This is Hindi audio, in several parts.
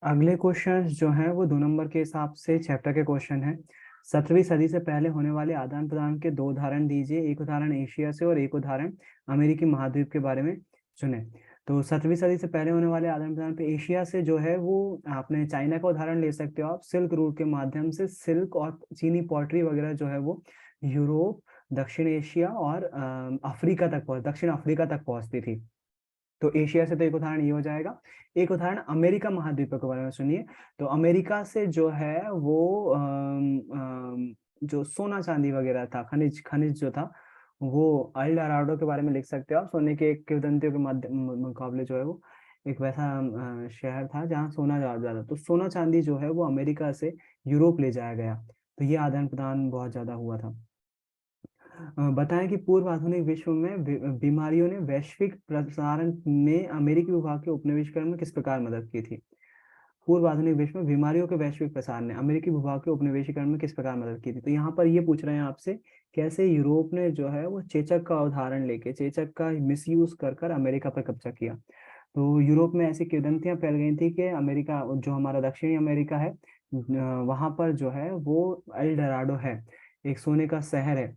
अगले क्वेश्चंस जो हैं वो 2 नंबर के हिसाब से चैप्टर के क्वेश्चन हैं। 17वीं सदी से पहले होने वाले आदान प्रदान के 2 उदाहरण दीजिए। एक उदाहरण एशिया से और एक उदाहरण अमेरिकी महाद्वीप के बारे में चुने। तो 17वीं सदी से पहले होने वाले आदान प्रदान पे एशिया से जो है वो आपने चाइना का उदाहरण ले सकते हो आप। सिल्क रूट के माध्यम से सिल्क और चीनी पॉटरी वगैरह जो है वो यूरोप, दक्षिण एशिया और दक्षिण अफ्रीका तक पहुंचती थी। तो एशिया से तो एक उदाहरण ये हो जाएगा। एक उदाहरण अमेरिका महाद्वीप के बारे में सुनिए। तो अमेरिका से जो है वो जो सोना चांदी वगैरह था, खनिज खनिज जो था वो अल डोराडो के बारे में लिख सकते हो आप। सोने के किंवदंतियों के मुकाबले जो है वो एक वैसा शहर था जहाँ सोना ज्यादा। तो सोना चांदी जो है वो अमेरिका से यूरोप ले जाया गया। तो ये आदान प्रदान बहुत ज्यादा हुआ था। बताएं कि पूर्व आधुनिक विश्व में बीमारियों ने वैश्विक प्रसारण में अमेरिकी विभाग के उपनिवेशीकरण में किस प्रकार मदद की थी। पूर्व आधुनिक विश्व में बीमारियों के वैश्विक प्रसार ने अमेरिकी भूभाग के उपनिवेशीकरण में किस प्रकार मदद की थी। तो यहाँ पर ये पूछ रहे हैं आपसे कैसे यूरोप ने जो है वो चेचक का उदाहरण लेके चेचक का मिसयूज कर कर अमेरिका पर कब्जा किया। तो यूरोप में ऐसी किवदंतियां फैल गई थी कि अमेरिका जो हमारा दक्षिणी अमेरिका है वहां पर जो है वो एल डोराडो है, एक सोने का शहर है।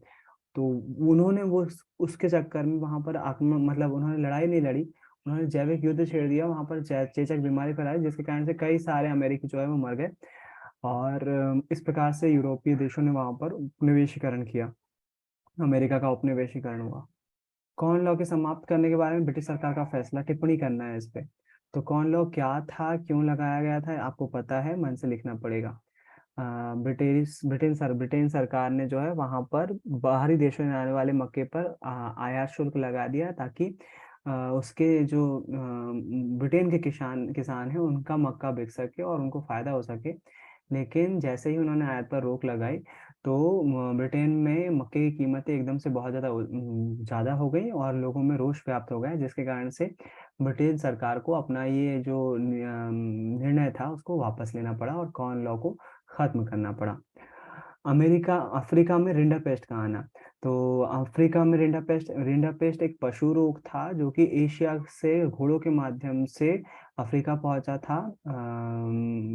तो उन्होंने वो उसके चक्कर में वहां पर आक्रमण मतलब उन्होंने लड़ाई नहीं लड़ी, उन्होंने जैविक युद्ध छेड़ दिया वहां पर। चेचक बीमारी फैलाई जिसके कारण से कई सारे अमेरिकी जो है वो मर गए। और इस प्रकार से यूरोपीय देशों ने वहां पर उपनिवेशीकरण किया, अमेरिका का उपनिवेशीकरण हुआ। कॉर्न लॉ के समाप्त करने के बारे में ब्रिटिश सरकार का फैसला, टिप्पणी करना है इस पे। तो कॉर्न लॉ क्या था, क्यों लगाया गया था, आपको पता है, मन से लिखना पड़ेगा। ब्रिटेन सरकार ने जो है वहां पर बाहरी देशों में आने वाले मक्के पर आयात शुल्क लगा दिया ताकि उसके जो ब्रिटेन के किसान किसान हैं उनका मक्का बिक सके और उनको फायदा हो सके। लेकिन जैसे ही उन्होंने आयात पर रोक लगाई तो ब्रिटेन में मक्के की कीमतें एकदम से बहुत ज्यादा हो गई और लोगों में रोष व्याप्त हो गया, जिसके कारण से ब्रिटेन सरकार को अपना ये जो निर्णय था उसको वापस लेना पड़ा और कॉर्न लॉ को खत्म करना पड़ा। अफ्रीका में रिंडरपेस्ट का आना। तो अफ्रीका में रिंडरपेस्ट एक पशु रोग था जो कि एशिया से घोड़ों के माध्यम से अफ्रीका पहुंचा था,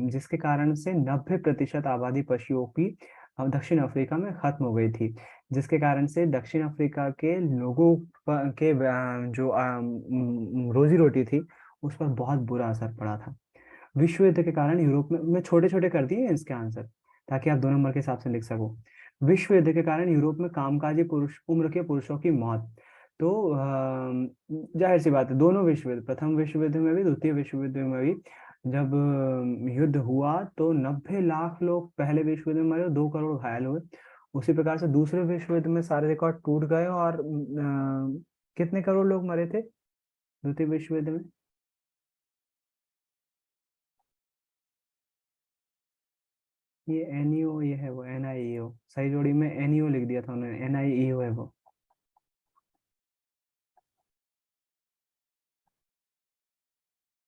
जिसके कारण से 90% आबादी पशुओं की दक्षिण अफ्रीका में खत्म हो गई थी। जिसके कारण से दक्षिण अफ्रीका के लोगों के जो रोजी रोटी थी उस पर बहुत बुरा असर पड़ा था। विश्व युद्ध के कारण यूरोप में, मैं छोटे छोटे कर दिए हैं इसके आंसर ताकि आप 2 नंबर के हिसाब से लिख सको। विश्व युद्ध के कारण यूरोप में कामकाजी पुरुष उम्र के पुरुषों की मौत। तो जाहिर सी बात है, दोनों विश्व युद्ध, प्रथम विश्व युद्ध में भी द्वितीय विश्व युद्ध में भी जब युद्ध हुआ तो 90 लाख लोग पहले विश्व युद्ध में मरे और 2 करोड़ घायल हुए। उसी प्रकार से दूसरे विश्व युद्ध में सारे रिकॉर्ड टूट गए और कितने करोड़ लोग मरे थे द्वितीय विश्व युद्ध में। ये एनईओ, ये है वो एनआईईओ, सही जोड़ी में एनईओ लिख दिया था उन्होंने, एनआईईओ है वो।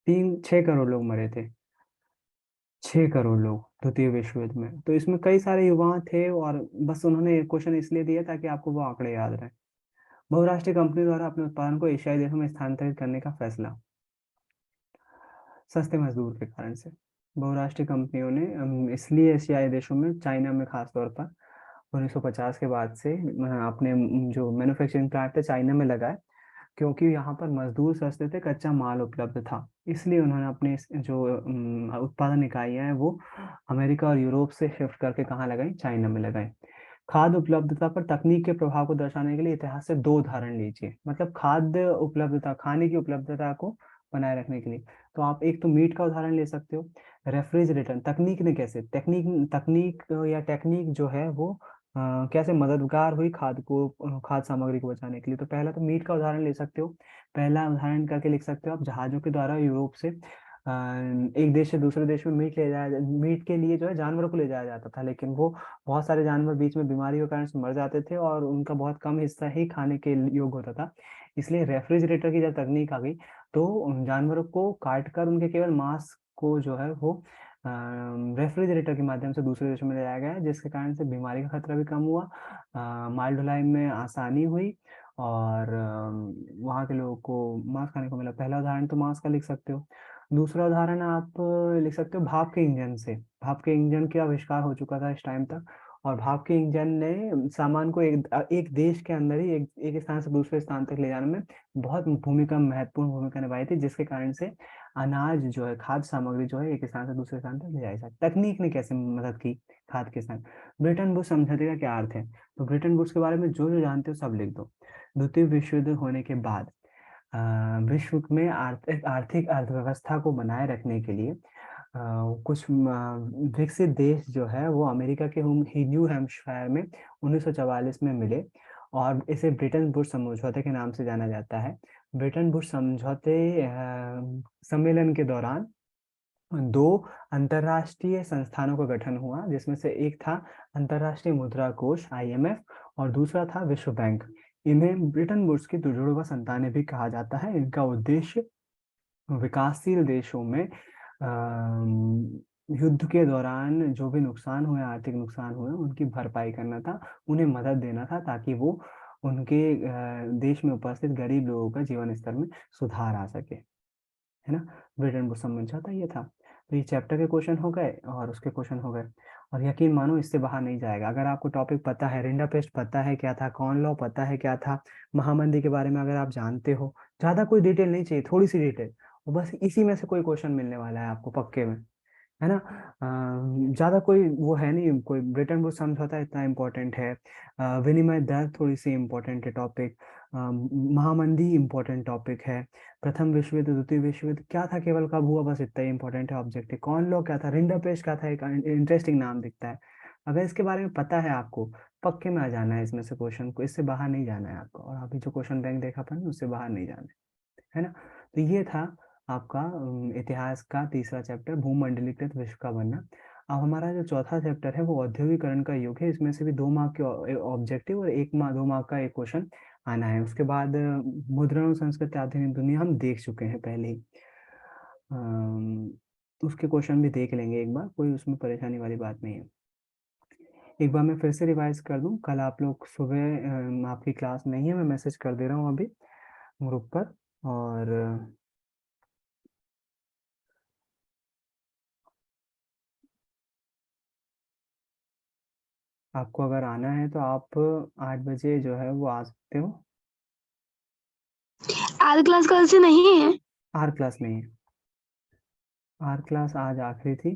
6 करोड़ लोग मरे थे, 6 करोड़ लोग द्वितीय विश्व युद्ध में। तो इसमें कई सारे युवा थे और बस उन्होंने क्वेश्चन इसलिए दिया ताकि आपको वो आंकड़े याद रहे। बहुराष्ट्रीय कंपनी द्वारा अपने उत्पादन को एशियाई देशों में स्थानांतरित करने का फैसला, सस्ते मजदूर के कारण से। बहुराष्ट्रीय कंपनियों ने इसलिए एशियाई देशों में, चाइना में खास तौर पर 1950 के बाद से अपने जो मैन्युफैक्चरिंग प्लांट थे चाइना में लगाए, क्योंकि यहाँ पर मजदूर सस्ते थे, कच्चा माल उपलब्ध था। इसलिए उन्होंने अपने जो उत्पादन इकाइयां हैं वो अमेरिका और यूरोप से शिफ्ट करके कहाँ लगाई, चाइना में लगाई। खाद्य उपलब्धता पर तकनीक के प्रभाव को दर्शाने के लिए इतिहास से 2 उदाहरण लीजिए। मतलब खाद्य उपलब्धता, खाने की उपलब्धता को बनाए रखने के लिए। तो आप एक तो मीट का उदाहरण ले सकते हो। रेफ्रिजरेटर तकनीक ने कैसे, तकनीक तकनीक या टेक्निक जो है वो कैसे मददगार हुई खाद्य सामग्री को बचाने के लिए। तो पहला तो मीट का उदाहरण ले सकते हो। पहला उदाहरण करके लिख सकते हो आप, जहाजों के द्वारा यूरोप से एक देश से दूसरे देश में मीट के लिए जो है जानवरों को ले जाया जाता था, लेकिन वो बहुत सारे जानवर बीच में बीमारी के कारण से मर जाते थे और उनका बहुत कम हिस्सा ही खाने के योग्य होता था। इसलिए रेफ्रिजरेटर की जब तकनीक आ गई तो उन जानवरों को काट कर उनके केवल मांस को जो है वो रेफ्रिजरेटर के माध्यम से दूसरे देशों में ले जाया गया, जिसके कारण से बीमारी का खतरा भी कम हुआ, माल ढुलाई में आसानी हुई और वहाँ के लोगों को मांस खाने को मिला। पहला उदाहरण तो मांस का लिख सकते हो। दूसरा उदाहरण आप लिख सकते हो भाप के इंजन से। भाप के इंजन का आविष्कार हो चुका था इस टाइम तक, और भाप के इंजन ने सामान को एक देश के अंदर ही एक स्थान से दूसरे स्थान तक ले जाने में बहुत महत्वपूर्ण भूमिका निभाई थी, जिसके कारण से अनाज जो है, खाद्य सामग्री जो है, एक स्थान से दूसरे स्थान तक ले जाई सकती। तकनीक ने कैसे मदद की खाद्य के स्थान। ब्रिटेन वुड्स समझौते का क्या अर्थ है? तो ब्रिटेन वुड्स के बारे में जो जो जानते हो सब लिख दो। द्वितीय विश्व युद्ध होने के बाद अ, विश्व में आर्थिक आर्थिक अर्थव्यवस्था को बनाए रखने के लिए कुछ विकसित देश जो है वो अमेरिका के न्यू हैम्पशायर में 1944 में मिले, और इसे ब्रिटेन वुड्स समझौते के नाम से जाना जाता है। ब्रिटेन वुड्स समझौते सम्मेलन के दौरान दो अंतरराष्ट्रीय संस्थानों का गठन हुआ, जिसमें से एक था अंतरराष्ट्रीय मुद्रा कोष IMF, और दूसरा था विश्व बैंक। इन्हें ब्रिटेन वुड्स की जुड़वा संतानें भी कहा जाता है। इनका उद्देश्य विकासशील देशों में युद्ध के दौरान जो भी नुकसान हुए, आर्थिक नुकसान हुए, उनकी भरपाई करना था, उन्हें मदद देना था, ताकि वो उनके देश में उपस्थित गरीब लोगों का जीवन स्तर में सुधार आ सके, है ना। ब्रिटेन वुड्स समझौता ये था। तो ये चैप्टर के क्वेश्चन हो गए और उसके क्वेश्चन हो गए, और यकीन मानो इससे बाहर नहीं जाएगा। अगर आपको टॉपिक पता है, रिंडा पेस्ट पता है क्या था, कॉर्न लॉ पता है क्या था, महामंदी के बारे में अगर आप जानते हो, ज्यादा कोई डिटेल नहीं चाहिए, थोड़ी सी डिटेल, और बस इसी में से कोई क्वेश्चन मिलने वाला है आपको पक्के में, है ना। ज्यादा कोई वो है नहीं, कोई ब्रिटेन वुड्स समझौता इतना इम्पोर्टेंट है, विनिमय दर थोड़ी सी इम्पोर्टेंट है टॉपिक, महामंदी इम्पोर्टेंट टॉपिक है, प्रथम विश्व युद्ध द्वितीय विश्व युद्ध क्या था, केवल कब हुआ, बस इतना ही इम्पोर्टेंट है ऑब्जेक्टिव। कॉर्न लॉ क्या था, रिंडा पेस्ट क्या था, एक इंटरेस्टिंग नाम दिखता है। अगर इसके बारे में पता है आपको, पक्के में आ जाना है इसमें से क्वेश्चन को, इससे बाहर नहीं जाना है आपको, और अभी जो क्वेश्चन बैंक देखा अपन उससे बाहर नहीं जाना है ना। तो ये था आपका इतिहास का तीसरा चैप्टर, भूमंडलीकृत विश्व का बनना। अब हमारा जो चौथा चैप्टर है वो औद्योगिकरण का युग है। इसमें से भी 2 मार्क के ऑब्जेक्टिव और 2 मार्क का एक क्वेश्चन आना है। उसके बाद मुद्रण और संस्कृति आधुनिक दुनिया हम देख चुके हैं पहले ही। अम, उसके क्वेश्चन भी देख लेंगे एक बार, कोई उसमें परेशानी वाली बात नहीं है। एक बार मैं फिर से रिवाइज कर दूं, कल आप लोग सुबह आपकी क्लास नहीं है, मैं मैसेज कर दे रहा हूँ अभी ग्रुप पर। और आपको अगर आना है तो आप 8 बजे जो है वो आ सकते हो। आज क्लास कल से नहीं है। आर क्लास नहीं है, आर क्लास आज आखिरी थी,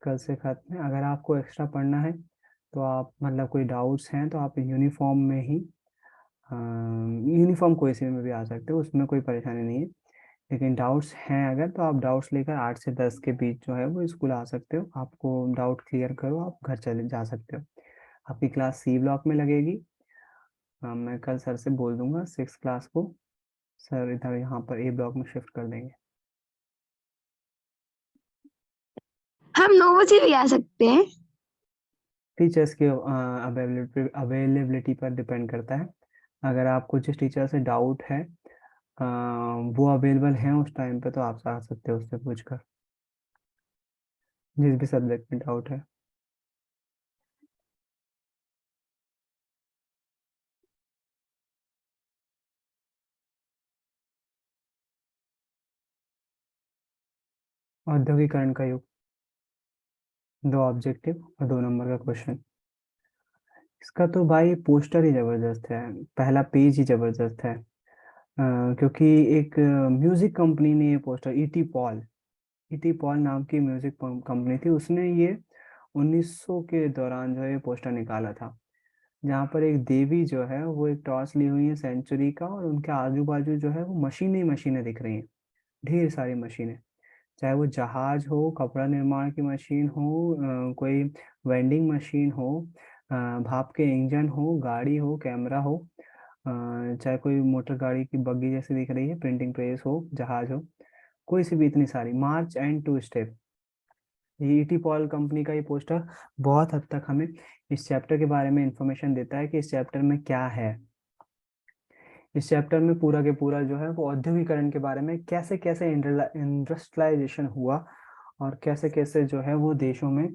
कल से खत्म है। अगर आपको एक्स्ट्रा पढ़ना है तो आप, मतलब कोई डाउट्स हैं तो आप यूनिफॉर्म में ही, यूनिफॉर्म कोई सी में भी आ सकते हो, उसमें कोई परेशानी नहीं है। लेकिन डाउट्स हैं अगर, तो आप डाउट्स लेकर 8 से 10 के बीच जो है वो स्कूल आ सकते हो। आपको डाउट क्लियर करो, आप घर चले जा सकते हो। आपकी क्लास C ब्लॉक में लगेगी। मैं कल सर से बोल दूंगा 6 क्लास को, सर इधर यहाँ पर A ब्लॉक में शिफ्ट कर देंगे। हम 9 बजे भी आ सकते हैं। टीचर्स की अवेलेबिलिटी पर डिपेंड करता है। अगर आपको जिस टीचर से डाउट है वो अवेलेबल हैं उस टाइम पे, तो आप आ सकते हो उससे पूछकर, जिस भी सब्जेक्ट में डाउट है। औद्योगिकरण का युग, 2 ऑब्जेक्टिव और 2 नंबर का क्वेश्चन। इसका तो भाई पोस्टर ही जबरदस्त है, पहला पेज ही जबरदस्त है। क्योंकि एक म्यूजिक कंपनी ने ये पोस्टर, ईटी पॉल नाम की म्यूजिक कंपनी थी, उसने ये 1900 के दौरान जो है ये पोस्टर निकाला था, जहाँ पर एक देवी जो है वो एक टॉर्च ली हुई है सेंचुरी का, और उनके आजू बाजू जो है वो मशीनें ही मशीनें दिख रही हैं, ढेर सारी मशीनें। चाहे वो जहाज हो, कपड़ा निर्माण की मशीन हो, कोई वेंडिंग मशीन हो, भाप के इंजन हो, गाड़ी हो, कैमरा हो, चाहे कोई मोटर गाड़ी की बग्गी जैसी दिख रही है, प्रिंटिंग प्रेस हो, जहाज हो, कोई सी भी, इतनी सारी, मार्च एंड टू स्टेप। ये ईटी पॉल कंपनी का ये पोस्टर बहुत हद तक हमें इस चैप्टर के बारे में इंफॉर्मेशन देता है कि इस चैप्टर में क्या है। इस चैप्टर में पूरा के पूरा जो है वो औद्योगिकरण के बारे में, कैसे कैसे इंडस्ट्रियलाइजेशन हुआ, और कैसे कैसे जो है वो देशों में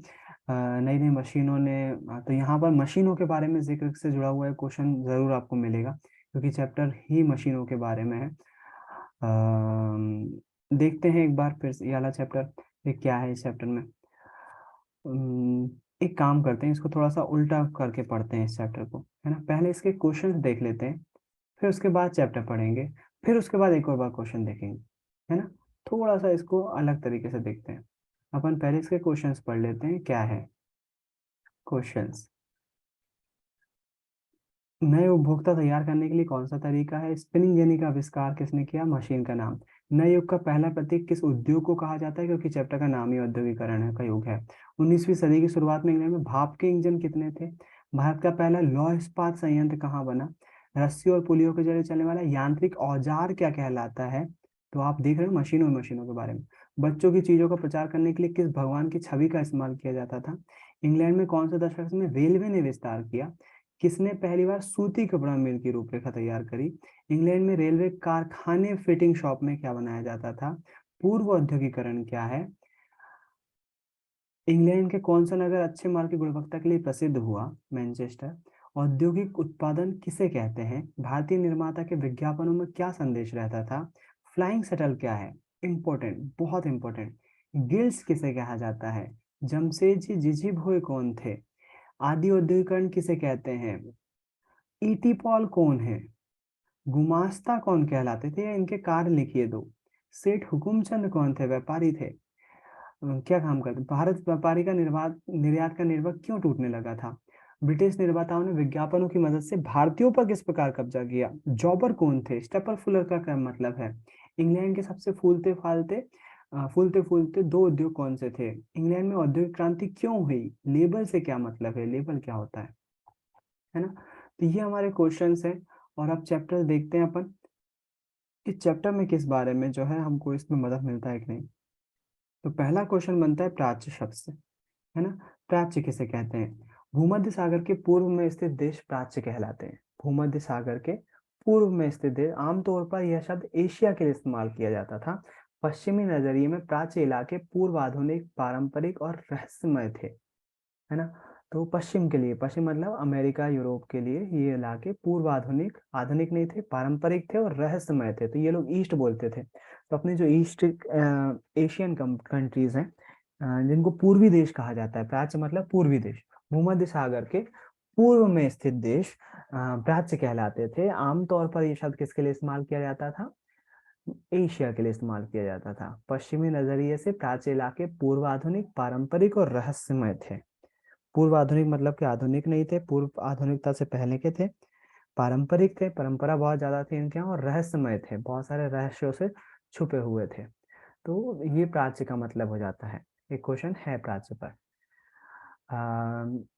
नई नई मशीनों ने, तो यहाँ पर मशीनों के बारे में जिक्र से जुड़ा हुआ एक क्वेश्चन जरूर आपको मिलेगा, क्योंकि चैप्टर ही मशीनों के बारे में है। देखते हैं एक बार फिर से ये वाला चैप्टर, ये क्या है इस चैप्टर में। एक काम करते हैं, इसको थोड़ा सा उल्टा करके पढ़ते हैं इस चैप्टर को, है ना। पहले इसके क्वेश्चंस देख लेते हैं, फिर उसके बाद चैप्टर पढ़ेंगे, फिर उसके बाद एक और बार क्वेश्चन देखेंगे, है ना। थोड़ा सा इसको अलग तरीके से देखते हैं। अपन पहले इसके क्वेश्चंस पढ़ लेते हैं, क्या है क्वेश्चंस। नए उपभोक्ता तैयार करने के लिए कौन सा तरीका है? स्पिनिंग जेनी का आविष्कार किसने किया? मशीन का नाम। नए युग का पहला प्रतीक किस उद्योग को कहा जाता है? क्योंकि चैप्टर का नाम ही औद्योगिकरण है का युग है। 19वीं सदी की शुरुआत में इंग्लैंड में भाप के इंजन कितने थे? भारत का पहला लौह इस्पात संयंत्र कहाँ बना? रस्सी और पुलियों के जरिए चलने वाला यांत्रिक औजार क्या कहलाता है? तो आप देख रहे हो मशीनों मशीनों के बारे में। बच्चों की चीजों का प्रचार करने के लिए किस भगवान की छवि का इस्तेमाल किया जाता था? इंग्लैंड में कौन से दशक में रेलवे ने विस्तार किया? किसने पहली बार सूती कपड़ा मिल की रूपरेखा तैयार करी? इंग्लैंड में रेलवे कारखाने फिटिंग शॉप में क्या बनाया जाता था? पूर्व औद्योगिकरण क्या है? इंग्लैंड के कौन सा नगर अच्छे माल की गुणवत्ता के लिए प्रसिद्ध हुआ? मैनचेस्टर। औद्योगिक उत्पादन किसे कहते हैं? भारतीय निर्माता के विज्ञापनों में क्या संदेश रहता था? फ्लाइंग शटल क्या है? इंपॉर्टेंट, बहुत इंपॉर्टेंट। गिल्ड्स किसे कहा जाता है? जमशेदजी जीजीभोई कौन थे? आदि औद्योगिकरण किसे कहते हैं? ईटी पॉल कौन है? गुमास्ता कौन कहलाते थे, या इनके कार्य लिखिए दो। सेठ हुकुमचंद कौन थे? व्यापारी थे। क्या काम करते? भारत व्यापारी का निर्यात का निर्वाह क्यों टूटने लगा था? ब्रिटिश निर्माताओं ने विज्ञापनों की मदद से भारतीयों पर किस प्रकार कब्जा किया? जॉबर कौन थे? स्टेपल फुलर का क्या मतलब है? इंग्लैंड के सबसे फूलते फूलते दो उद्योग कौन से थे? इंग्लैंड में औद्योगिक क्रांति क्यों हुई? लेबल से क्या मतलब है? लेबल क्या होता है ना। तो ये हमारे क्वेश्चंस हैं। और अब चैप्टर देखते हैं अपन, इस चैप्टर में किस बारे में जो है हमको इसमें मदद मिलता है कि नहीं। तो पहला क्वेश्चन बनता है प्राच्य शब्द से, है ना। प्राच्य किसे कहते हैं? भूमध्य सागर के पूर्व में स्थित देश प्राच्य कहलाते हैं। भूमध्य सागर के पूर्व में स्थित देश, आमतौर पर यह शब्द एशिया के लिए इस्तेमाल किया जाता था। पश्चिमी नजरिए में प्राच्य इलाके पूर्व आधुनिक, पारंपरिक और रहस्यमय थे, है ना। तो पश्चिम के लिए, पश्चिम मतलब अमेरिका यूरोप के लिए ये इलाके पूर्व आधुनिक, आधुनिक नहीं थे, पारंपरिक थे और रहस्यमय थे, तो ये लोग ईस्ट बोलते थे। तो अपने जो ईस्ट एशियन कंट्रीज हैं, जिनको पूर्वी देश कहा जाता है, प्राच्य मतलब पूर्वी देश, भूमध्य सागर के पूर्व में स्थित देश प्राच्य कहलाते थे। आमतौर पर ये शब्द किसके लिए इस्तेमाल किया जाता था? एशिया के लिए इस्तेमाल किया जाता था। पश्चिमी नजरिए से प्राच्य इलाके पूर्व आधुनिक, पारंपरिक और रहस्यमय थे। पूर्व आधुनिक मतलब कि आधुनिक नहीं थे, पूर्व आधुनिकता से पहले के थे। पारंपरिक थे, परंपरा बहुत ज्यादा थी इनके यहाँ, और रहस्यमय थे, बहुत सारे रहस्यों से छुपे हुए थे। तो ये प्राच्य का मतलब हो जाता है। एक क्वेश्चन है प्राच्य पर।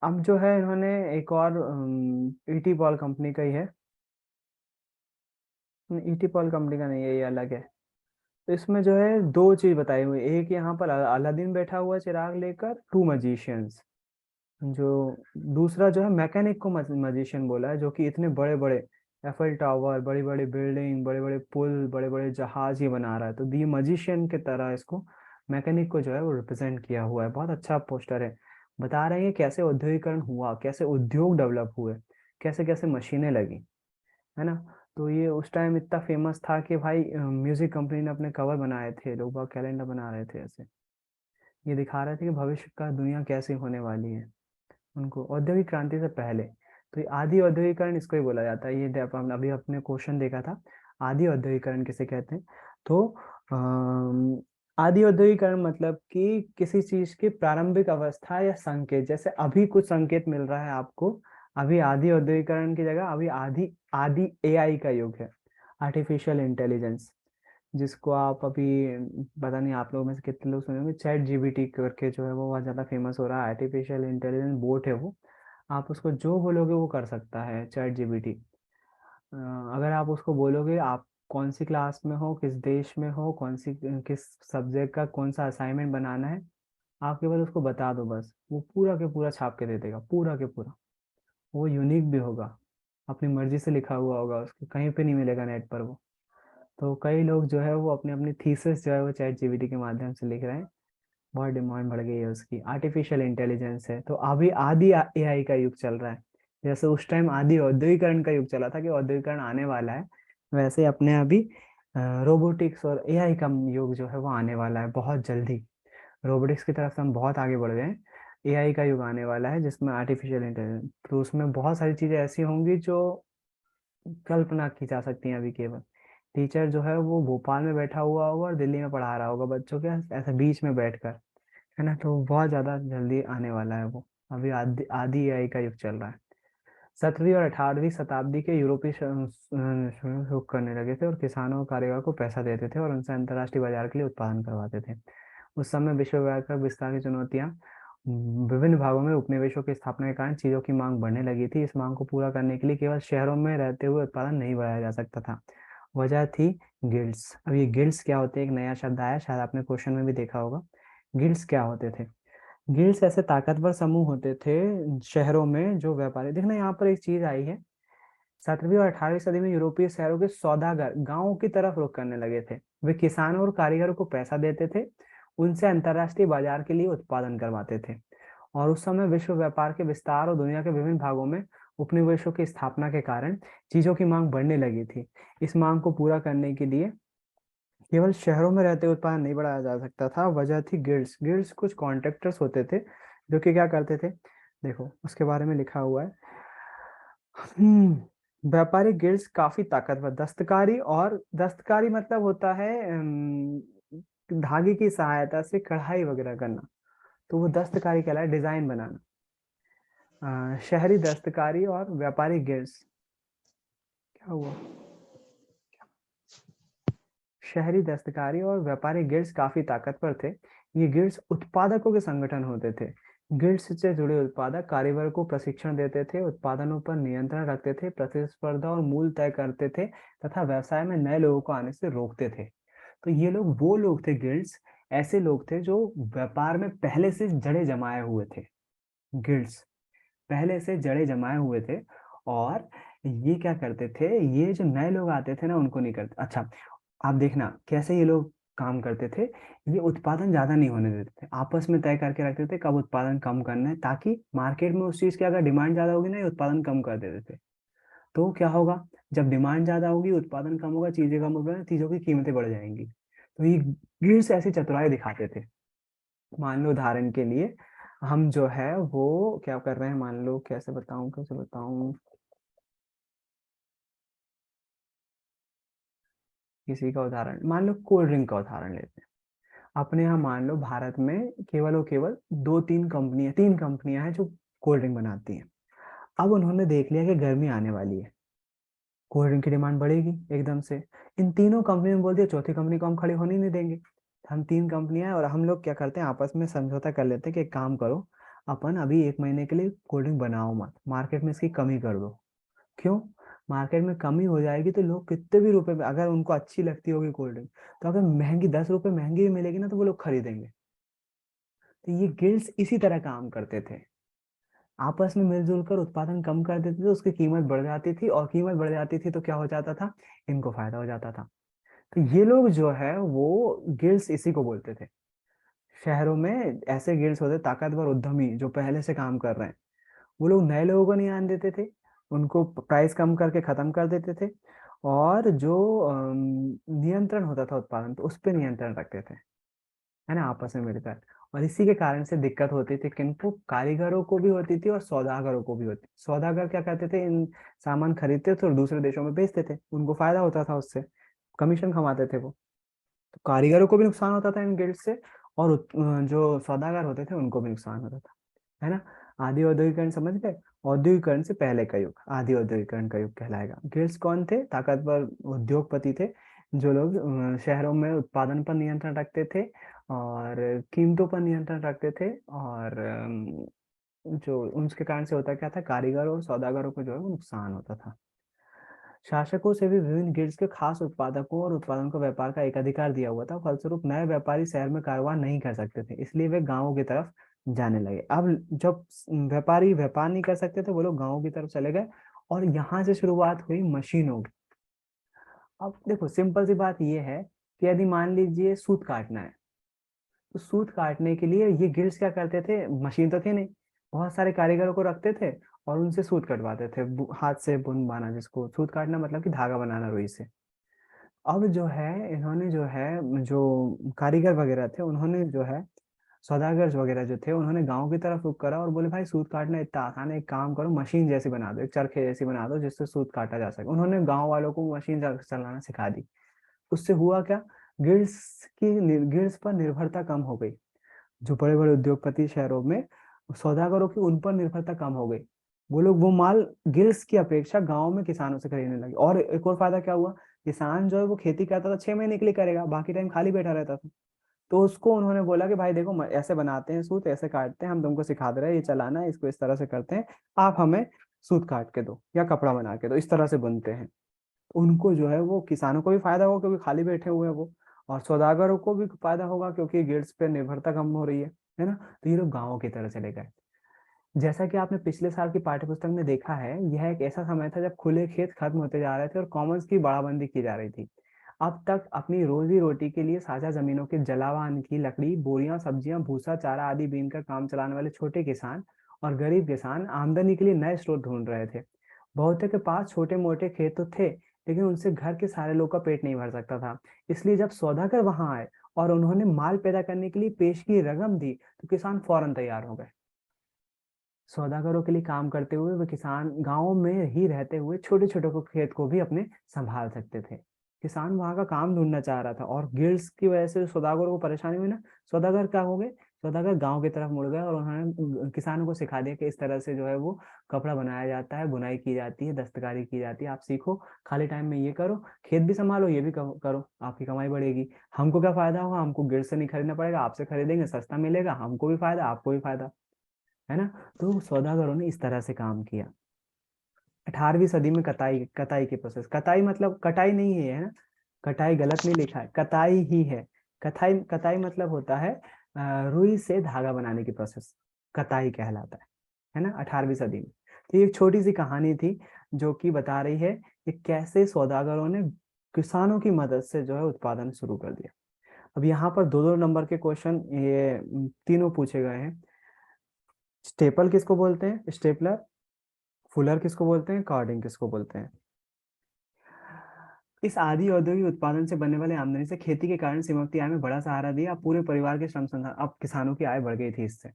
अब जो है इन्होंने एक और ईटी पॉल कंपनी का ही है। ईटी पॉल कंपनी का नहीं है, ये अलग है। तो इसमें जो है दो चीज बताई हुई, एक यहाँ पर अलादीन बैठा हुआ है चिराग लेकर, टू मजिशियंस। जो दूसरा जो है मैकेनिक को मजिशियन बोला है, जो कि इतने बड़े बड़े एफएल टावर, बड़ी बड़ी बिल्डिंग, बड़े बड़े पुल, बड़े बड़े जहाज ये बना रहा है। तो दी मजिशियन के तरह इसको, मैकेनिक को जो है वो रिप्रेजेंट किया हुआ है। बहुत अच्छा पोस्टर है, बता रहे हैं कैसे औद्योगिकरण हुआ, कैसे उद्योग डेवलप हुए, कैसे कैसे मशीनें लगी, है ना। तो ये उस टाइम इतना फेमस था कि भाई म्यूजिक कंपनी ने अपने कवर बनाए थे, लोग बाग कैलेंडर बना रहे थे ऐसे। ये दिखा रहे थे कि भविष्य का दुनिया कैसी होने वाली है, उनको औद्योगिक क्रांति से पहले। तो ये आदि औद्योगिकरण इसको ही बोला जाता है। ये हमने अभी अपने क्वेश्चन देखा था, आदि औद्योगिकरण किसे कहते हैं। तो आदि औद्योगिकरण मतलब कि किसी चीज की प्रारंभिक अवस्था या संकेत, जैसे अभी कुछ संकेत मिल रहा है आपको, अभी आदि औद्योगिकरण की जगह अभी आदि आदि एआई का युग है, आर्टिफिशियल इंटेलिजेंस, जिसको आप अभी, पता नहीं आप लोगों में से कितने लोग सुने होंगे, चैट जीपीटी करके जो है वो बहुत ज़्यादा फेमस हो रहा है। आर्टिफिशियल इंटेलिजेंस बोट है वो, आप उसको जो बोलोगे वो कर सकता है चैट जीपीटी। अगर आप उसको बोलोगे आप कौन सी क्लास में हो, किस देश में हो, किस सब्जेक्ट का कौन सा असाइनमेंट बनाना है, आप केवल उसको बता दो बस, वो पूरा के पूरा छाप के दे देगा, पूरा के पूरा। वो यूनिक भी होगा, अपनी मर्जी से लिखा हुआ होगा, उसको कहीं पे नहीं मिलेगा नेट पर वो। तो कई लोग जो है वो अपनी अपनी थीसिस जो है वो चैट जीपीटी के माध्यम से लिख रहे हैं। बहुत डिमांड बढ़ गई है उसकी। आर्टिफिशियल इंटेलिजेंस है, तो अभी आदि एआई का युग चल रहा है। जैसे उस टाइम आदि औद्योगिकरण का युग चला था कि औद्योगिकरण आने वाला है, वैसे अपने अभी रोबोटिक्स और एआई का युग जो है वो आने वाला है बहुत जल्दी। रोबोटिक्स की तरफ से हम बहुत आगे बढ़ गए हैं। एआई का युग आने वाला है जिसमें आर्टिफिशियल इंटेलिजेंस, तो उसमें बहुत सारी चीजें ऐसी होंगी जो कल्पना की जा सकती हैं अभी केवल। टीचर जो है वो भोपाल में बैठा हुआ होगा और दिल्ली में पढ़ा रहा होगा बच्चों के, ऐसे बीच में बैठकर, है ना। तो बहुत ज्यादा जल्दी आने वाला है वो। अभी आदि आदि एआई का युग चल रहा है। 17वीं और 18वीं शताब्दी के यूरोपीय शुरू करने लगे थे और किसानों और कारीगर को पैसा देते थे और उनसे अंतर्राष्ट्रीय बाजार के लिए उत्पादन करवाते थे। उस समय विश्व व्यापार विस्तार की चुनौतियां, विभिन्न भागों में उपनिवेशों की स्थापना के कारण चीजों की मांग बढ़ने लगी थी। इस मांग को पूरा करने के लिए केवल शहरों में रहते हुए उत्पादन नहीं बढ़ाया जा सकता था। वजह थी गिल्ड्स। अब ये गिल्ड्स क्या होते हैं, एक नया शब्द आया, शायद आपने क्वेश्चन में भी देखा होगा। गिल्ड्स क्या होते थे? गिल्ड्स ऐसे ताकतवर समूह होते थे शहरों में जो व्यापारी, देखना यहाँ पर एक चीज आई है। 17वीं और 18वीं सदी में यूरोपीय शहरों के सौदागर गांवों की तरफ रुख करने लगे थे। वे किसानों और कारीगरों को पैसा देते थे, उनसे अंतरराष्ट्रीय बाजार के लिए उत्पादन करवाते थे। और उस समय विश्व व्यापार के विस्तार और दुनिया के विभिन्न भागों में उपनिवेशों की स्थापना के कारण चीजों की मांग बढ़ने लगी थी। इस मांग को पूरा करने के लिए केवल शहरों में रहते उत्पादन नहीं बढ़ाया जा सकता था। वजह थी गिल्ड्स। गिल्ड्स कुछ कॉन्ट्रैक्टर्स होते थे जो कि क्या करते थे, देखो उसके बारे में लिखा हुआ है। व्यापारिक गिल्ड्स काफी ताकतवर, दस्तकारी, और दस्तकारी मतलब होता है धागे की सहायता से कढ़ाई वगैरह करना, तो वो दस्तकारी कहलाए, डिजाइन बनाना। शहरी दस्तकारी और व्यापारिक गिल्ड्स, क्या हुआ, शहरी दस्तकारी और व्यापारिक गिल्ड्स काफी ताकतवर थे। ये गिल्ड्स उत्पादकों के संगठन होते थे। गिल्ड्स से जुड़े उत्पादक कारीगर को प्रशिक्षण देते थे, उत्पादनों पर नियंत्रण रखते थे, प्रतिस्पर्धा और मूल्य तय करते थे, तथा व्यवसाय में नए लोगों को आने से रोकते थे। तो ये लोग वो लोग थे, गिल्ड्स ऐसे लोग थे जो व्यापार में पहले से जड़े जमाए हुए थे। गिल्ड्स पहले से जड़े जमाए हुए थे। और ये क्या करते थे, ये जो नए लोग आते थे ना उनको नहीं करते। अच्छा, आप देखना कैसे ये लोग काम करते थे। ये उत्पादन ज्यादा नहीं होने देते थे, आपस में तय करके रखते थे कब उत्पादन कम करना है, ताकि मार्केट में उस चीज की अगर डिमांड ज्यादा होगी ना, ये उत्पादन कम कर देते थे। तो क्या होगा, जब डिमांड ज्यादा होगी, उत्पादन कम होगा, चीजें कम होगी, चीजों की कीमतें बढ़ जाएंगी। तो ये गिल्ड्स ऐसी चतुराई दिखाते थे। मान लो उदाहरण के लिए, हम जो है वो क्या कर रहे हैं, मान लो, कैसे बताऊं, किसी का उदाहरण, मान लो कोल्ड ड्रिंक का उदाहरण लेते हैं। अपने यहाँ मान लो भारत में केवल और केवल दो तीन कंपनियां हैं जो कोल्ड ड्रिंक बनाती हैं। अब उन्होंने देख लिया कि गर्मी आने वाली है, कोल्ड ड्रिंक की डिमांड बढ़ेगी एकदम से। इन तीनों कंपनियों ने बोल दिया चौथी कंपनी को हम खड़ी होने नहीं देंगे। हम तीन कंपनियां हैं और हम लोग क्या करते हैं, आपस में समझौता कर लेते हैं कि एक काम करो, अपन अभी एक महीने के लिए कोल्ड ड्रिंक बनाओ मत, मार्केट में इसकी कमी कर दो। क्यों? मार्केट में कमी हो जाएगी तो लोग कितने भी रुपए में, अगर उनको अच्छी लगती होगी कोल्ड ड्रिंक, तो अगर महंगी 10 रुपए महंगी भी मिलेगी ना, तो वो लोग खरीदेंगे। तो ये गिल्ड्स इसी तरह काम करते थे, आपस में मिलजुल कर उत्पादन कम कर देते थे, उसकी कीमत बढ़ जाती थी, और कीमत बढ़ जाती थी तो क्या हो जाता था, इनको फायदा हो जाता था। तो ये लोग जो है वो गिल्ड्स इसी को बोलते थे। शहरों में ऐसे गिल्ड्स होते, ताकतवर उद्यमी जो पहले से काम कर रहे हैं, वो लोग नए लोगों को नहीं आने देते थे, उनको प्राइस कम करके खत्म कर देते थे। और जो नियंत्रण होता था उत्पादन, तो उस पर नियंत्रण रखते थे, है ना, आपस में मिलकर। और इसी के कारण से दिक्कत होती थी, किनको, कारीगरों को भी होती थी और सौदागरों को भी होती। सौदागर क्या करते थे, इन सामान खरीदते थे और दूसरे देशों में बेचते थे, उनको फायदा होता था उससे, कमीशन कमाते थे वो। तो कारीगरों को भी नुकसान होता था इन गिल्ड से, और जो सौदागर होते थे उनको भी नुकसान होता था, है ना। आदि औद्योगिकरण समझ गए? औद्योगिकरण से पहले का युग आदि औद्योगिकरण का युग कहलाएगा। गिल्ड्स कौन थे? ताकतवर उद्योगपति थे, जो लोग शहरों में उत्पादन पर नियंत्रण रखते थे और कीमतों पर नियंत्रण रखते थे। और जो उनके कारण से होता क्या था, कारीगरों और सौदागरों को जो है वो नुकसान होता था। शासकों से भी विभिन्न गिल्ड्स के खास उत्पादकों और उत्पादन को व्यापार का एक अधिकार दिया हुआ था। फलस्वरूप नए व्यापारी शहर में कारोबार नहीं कर सकते थे, इसलिए वे गांवों की तरफ जाने लगे। अब जब व्यापारी व्यापार नहीं कर सकते थे, वो लोग गांवों की तरफ चले गए, और यहाँ से शुरुआत हुई मशीनों की। अब देखो सिंपल सी बात ये है कि यदि मान लीजिए सूत काटना है, तो सूत काटने के लिए ये गिल्ड्स क्या करते थे, मशीन तो थी नहीं, बहुत सारे कारीगरों को रखते थे और उनसे सूत कटवाते थे, हाथ से बुन बाना, जिसको सूत काटना मतलब कि धागा बनाना रुई से। अब जो है इन्होंने जो है जो कारीगर वगैरह थे उन्होंने जो है सौदागर वगैरह जो थे उन्होंने गांव की तरफ रुख करा और बोले भाई सूत काटना इतना आसान है, एक काम करो मशीन जैसी बना दो, एक चरखे जैसी बना दो जिससे सूत काटा जा सके। उन्होंने गांव वालों को मशीन चलाना सिखा दी। उससे हुआ क्या, गिल्ड्स पर निर्भरता कम हो गई। जो बड़े बड़े उद्योगपति शहरों में सौदागरों की उन पर निर्भरता कम हो गई। वो लोग वो माल गिल्ड्स की अपेक्षा गांव में किसानों से खरीदने लगे। और एक और फायदा क्या हुआ, किसान जो है वो खेती करता था 6 महीने के लिए करेगा, बाकी टाइम खाली बैठा रहता था। तो उसको उन्होंने बोला कि भाई देखो ऐसे बनाते हैं सूत, ऐसे काटते हैं, हम तुमको सिखा दे रहे हैं, ये चलाना है, इसको इस तरह से करते हैं, आप हमें सूत काट के दो या कपड़ा बना के दो, इस तरह से बुनते हैं। उनको जो है वो किसानों को भी फायदा होगा क्योंकि खाली बैठे हुए हैं वो, और सौदागरों को भी फायदा होगा क्योंकि गिल्ड्स पे निर्भरता कम हो रही है ना। तो ये लोग गाँव की तरह चले गए। जैसा कि आपने पिछले साल की पाठ्यपुस्तक में देखा है, यह एक ऐसा समय था जब खुले खेत खत्म होते जा रहे थे और कॉमन्स की बड़ाबंदी की जा रही थी। अब तक अपनी रोजी रोटी के लिए साझा जमीनों के जलावान की लकड़ी, बोरियां, सब्जियां, भूसा, चारा आदि बीनकर काम चलाने वाले छोटे किसान और गरीब किसान आमदनी के लिए नए स्रोत ढूंढ रहे थे। बहुतों के पास छोटे मोटे खेत तो थे, लेकिन उनसे घर के सारे लोग का पेट नहीं भर सकता था। इसलिए जब सौदागर वहां आए और उन्होंने माल पैदा करने के लिए पेश की रकम दी, तो किसान फौरन तैयार हो गए। सौदागरों के लिए काम करते हुए वे किसान गांव में ही रहते हुए छोटे छोटे को खेत को भी अपने संभाल सकते थे। किसान वहां का काम ढूंढना चाह रहा था और गिल्ड्स की वजह से सौदागरों को परेशानी हुई ना, सौदागर क्या हो गए, सौदागर गांव की तरफ मुड़ गए और उन्होंने किसानों को सिखा दिया कि इस तरह से जो है वो कपड़ा बनाया जाता है, बुनाई की जाती है, दस्तकारी की जाती है, आप सीखो, खाली टाइम में ये करो, खेत भी संभालो, ये भी करो, आपकी कमाई बढ़ेगी। हमको क्या फायदा होगा, हमको गिल्ड से नहीं खरीदना पड़ेगा, आपसे खरीदेंगे, सस्ता मिलेगा, हमको भी फायदा, आपको भी फायदा, है ना। तो सौदागरों ने इस तरह से काम किया। 18वीं सदी में कताई कताई की प्रोसेस, कताई मतलब कटाई नहीं है ना, कटाई गलत नहीं लिखा है, कताई ही है। कताई कताई मतलब होता है रुई से धागा बनाने की प्रोसेस, कताई कहलाता है ना, 18वीं सदी में। तो ये एक छोटी सी कहानी थी जो कि बता रही है कि कैसे सौदागरों ने किसानों की मदद से जो है उत्पादन शुरू कर दिया। अब यहाँ पर दो दो नंबर के क्वेश्चन ये तीनों पूछे गए हैं। स्टेपल किसको बोलते हैं, स्टेपलर, फुलर किसको बोलते हैं, कार्डिंग किसको बोलते हैं। इस आदि औद्योगिक उत्पादन से बनने वाले आमदनी से खेती के कारण सिमकती आय में बड़ा सहारा दिया। अब पूरे परिवार के श्रम संसाधन, अब किसानों की आय बढ़ गई थी इससे।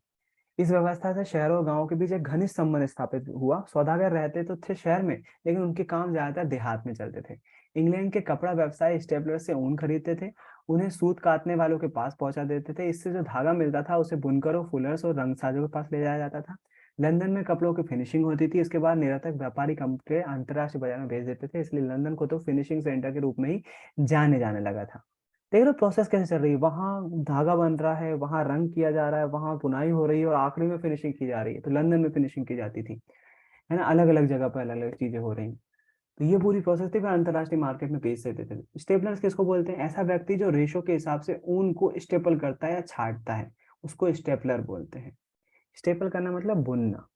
इस व्यवस्था से शहरों और गांवों के बीच एक घनिष्ठ संबंध स्थापित हुआ। सौदागर रहते तो थे शहर में, लेकिन उनके काम ज्यादातर देहात में चलते थे। इंग्लैंड के कपड़ा व्यवसायी स्टेपलर से ऊन खरीदते थे, उन्हें सूत काटने वालों के पास पहुंचा देते थे। इससे जो धागा मिलता था उसे बुनकरों, फुलर्स और रंगसाजों के पास ले जाया जाता था। लंदन में कपड़ों की फिनिशिंग होती थी, इसके बाद निरंतर व्यापारी कपड़े अंतर्राष्ट्रीय बाजार में भेज देते थे, इसलिए लंदन को तो फिनिशिंग सेंटर के रूप में ही जाने जाने लगा था। देख रहे हो प्रोसेस कैसे चल रही है, वहां धागा बन रहा है, वहां रंग किया जा रहा है, वहां बुनाई हो रही है और आखिरी में फिनिशिंग की जा रही है। तो लंदन में फिनिशिंग की जाती थी, है ना, अलग अलग जगह पर अलग अलग चीजें हो रही हैं। तो ये पूरी प्रोसेस थी, फिर अंतरराष्ट्रीय मार्केट में बेच देते थे। स्टेपलर्स किसको बोलते हैं, ऐसा व्यक्ति जो रेशो के हिसाब से ऊन को स्टेपल करता है या छाटता है, उसको स्टेपलर बोलते हैं। स्टेपल करना मतलब बुनना,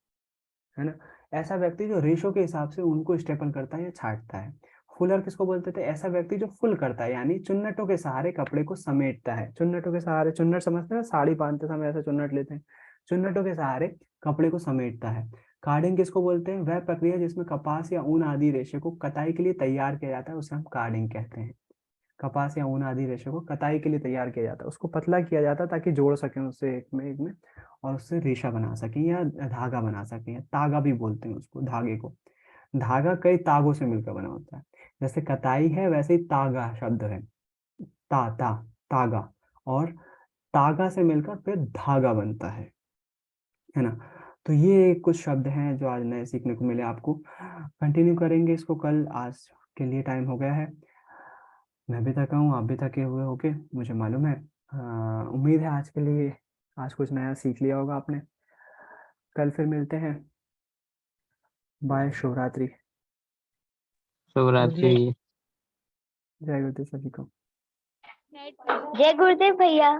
है ना। ऐसा व्यक्ति जो रेशो के हिसाब से उनको स्टेपल करता है या छांटता है। फुलर किसको बोलते थे, ऐसा व्यक्ति जो फुल करता है यानी चुन्नटों के सहारे कपड़े को समेटता है। चुन्नटों के सहारे, चुन्नट समझते हैं, साड़ी बांधते समय ऐसा चुन्नट लेते हैं, चुन्नटों के सहारे कपड़े को समेटता है। कार्डिंग किसको बोलते हैं, वह प्रक्रिया जिसमें कपास या ऊन आदि रेशे को कताई के लिए तैयार किया जाता है उसे हम कार्डिंग कहते हैं। कपास या ऊन आदि रेशे को कताई के लिए तैयार किया जाता है, उसको पतला किया जाता है ताकि जोड़ सकें उससे एक में और उससे रेशा बना सकें या धागा बना सकें, या तागा भी बोलते हैं उसको, धागे को। धागा कई तागों से मिलकर बना होता है। जैसे कताई है वैसे ही तागा शब्द है, ता तागा, और तागा से मिलकर फिर धागा बनता है ना। तो ये कुछ शब्द हैं जो आज नए सीखने को मिले आपको। कंटिन्यू करेंगे इसको कल, आज के लिए टाइम हो गया है। मैं भी थका हूँ, आप भी थके हुए होगे, मुझे मालूम है। उम्मीद है आज के लिए, आज कुछ नया सीख लिया होगा आपने। कल फिर मिलते हैं। बाय, शुभ रात्रि। शुभ गुड रात्रि। नाइट। जय गुरुदेव सभी को। जय गुरुदेव भैया।